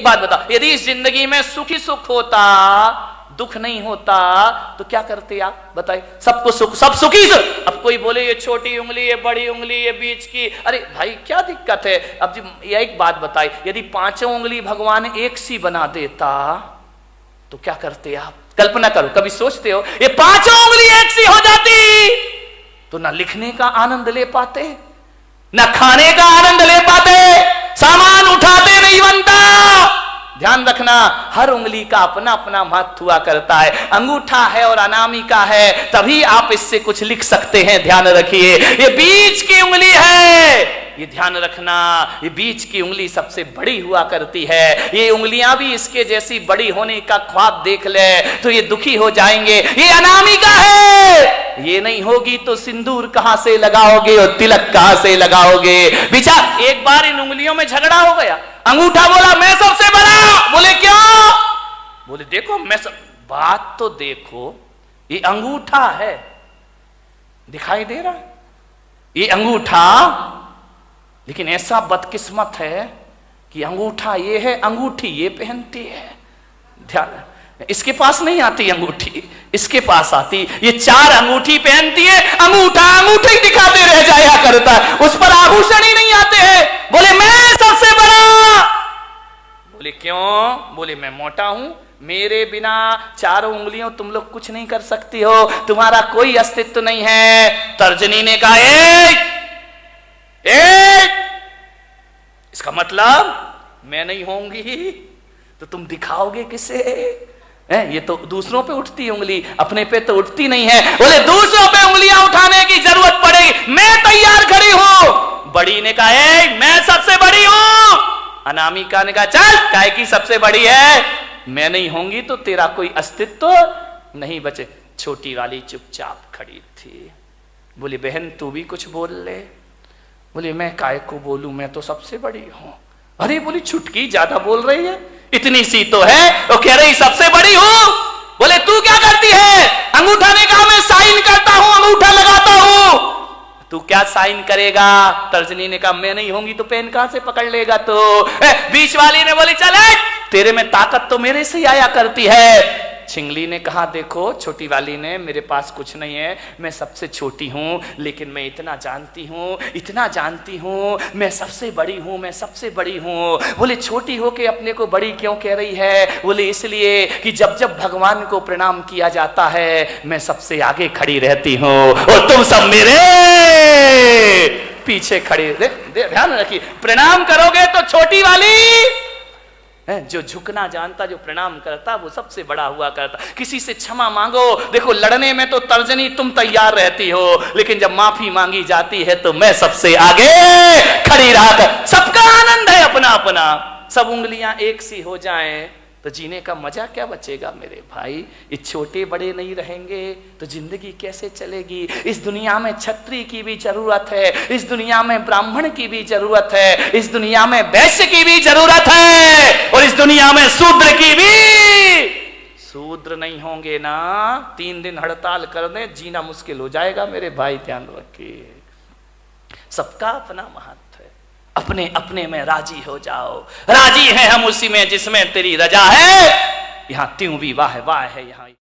बात बताओ, यदि इस जिंदगी में सुख ही सुख होता, दुख नहीं होता, तो क्या करते आप बताइए? सबको सुख, सब सुखी से। अब कोई बोले ये छोटी उंगली, ये बड़ी उंगली, ये बीच की, अरे भाई क्या दिक्कत है? अब जी ये एक बात बताई, यदि पांचों उंगली भगवान एक सी बना देता तो क्या करते आप? कल्पना करो, कभी सोचते हो ये पांचों उंगली एक सी हो जाती तो ना लिखने का आनंद ले पाते, ना खाने का आनंद ले पाते, सामान उठाते नहीं बनता। ध्यान रखना, हर उंगली का अपना अपना महत्व हुआ करता है। अंगूठा है और अनामिका है, तभी आप इससे कुछ लिख सकते हैं। ध्यान रखिए, ये बीच की उंगली है, ये ध्यान रखना, ये बीच की उंगली सबसे बड़ी हुआ करती है। ये उंगलियां भी इसके जैसी बड़ी होने का ख्वाब देख ले तो ये दुखी हो जाएंगे। ये अनामिका है, ये नहीं होगी तो सिंदूर कहां से लगाओगे और तिलक कहां से लगाओगे? विचार, एक बार इन उंगलियों में झगड़ा हो गया। अंगूठा बोला मैं सबसे बड़ा। बोले क्यों? बोले देखो मैं बात तो देखो, ये अंगूठा है, दिखाई दे रहा ये अंगूठा, लेकिन ऐसा बदकिस्मत है कि अंगूठा ये है, अंगूठी ये पहनती है। ध्यान, इसके पास नहीं आती अंगूठी, इसके पास आती। ये चार अंगूठी पहनती है, अंगूठा अंगूठी दिखाते रह जाया करता है, उस पर आभूषण ही नहीं आते हैं। बोले मैं सबसे बड़ा। बोले क्यों? बोले मैं मोटा हूं, मेरे बिना चारों उंगलियों तुम लोग कुछ नहीं कर सकती हो, तुम्हारा कोई अस्तित्व नहीं है। तर्जनी ने कहा एक इसका मतलब मैं नहीं होंगी तो तुम दिखाओगे किसे? ये तो दूसरों पे उठती उंगली, अपने पे तो उठती नहीं है। बोले दूसरों पे उंगलियां उठाने की जरूरत पड़ेगी, मैं तैयार खड़ी हूं। बड़ी ने कहा मैं सबसे बड़ी हूं। अनामिका ने कहा चल, काय की सबसे बड़ी है, मैं नहीं होंगी तो तेरा कोई अस्तित्व नहीं बचे। छोटी वाली चुपचाप खड़ी थी। बोली बहन तू भी कुछ बोल ले। बोले मैं काय को बोलूं, मैं तो सबसे बड़ी हूं। अरे बोली छुटकी ज्यादा बोल रही है, इतनी सी तो है, वो कह रही सबसे बड़ी हूं। बोले तू क्या करती है? अंगूठा ने कहा मैं साइन करता हूं, अंगूठा लगाता हूं। तू क्या साइन करेगा? तर्जनी ने कहा मैं नहीं होंगी तो पेन कहां से पकड़ लेगा? तो बीच वाली ने बोली चल तेरे में ताकत तो मेरे से आया करती है। छिंगली ने कहा देखो, छोटी वाली ने, मेरे पास कुछ नहीं है, मैं सबसे छोटी हूं, लेकिन मैं इतना जानती हूं, मैं सबसे बड़ी हूं, मैं सबसे बड़ी हूं। बोले छोटी होके अपने को बड़ी क्यों कह रही है? बोले इसलिए कि जब जब भगवान को प्रणाम किया जाता है मैं सबसे आगे खड़ी रहती हूं और तुम सब मेरे पीछे खड़े। ध्यान रखिए, प्रणाम करोगे तो छोटी वाली, जो झुकना जानता, जो प्रणाम करता, वो सबसे बड़ा हुआ करता। किसी से क्षमा मांगो, देखो लड़ने में तो तर्जनी तुम तैयार रहती हो, लेकिन जब माफी मांगी जाती है तो मैं सबसे आगे खड़ी रहा कर। सबका आनंद है अपना अपना। सब उंगलियां एक सी हो जाएं तो जीने का मजा क्या बचेगा मेरे भाई? ये छोटे बड़े नहीं रहेंगे तो जिंदगी कैसे चलेगी? इस दुनिया में क्षत्रिय की भी जरूरत है, इस दुनिया में ब्राह्मण की भी जरूरत है, इस दुनिया में वैश्य की भी जरूरत है, और इस दुनिया में शूद्र की भी। शूद्र नहीं होंगे ना, 3 दिन हड़ताल कर दे, जीना मुश्किल हो जाएगा मेरे भाई। ध्यान रखिए, सबका अपना महत्व है, अपने अपने में राजी हो जाओ। राजी है हम उसी में जिसमें तेरी रजा है। यहां त्यों भी वाह वाह है यहाँ।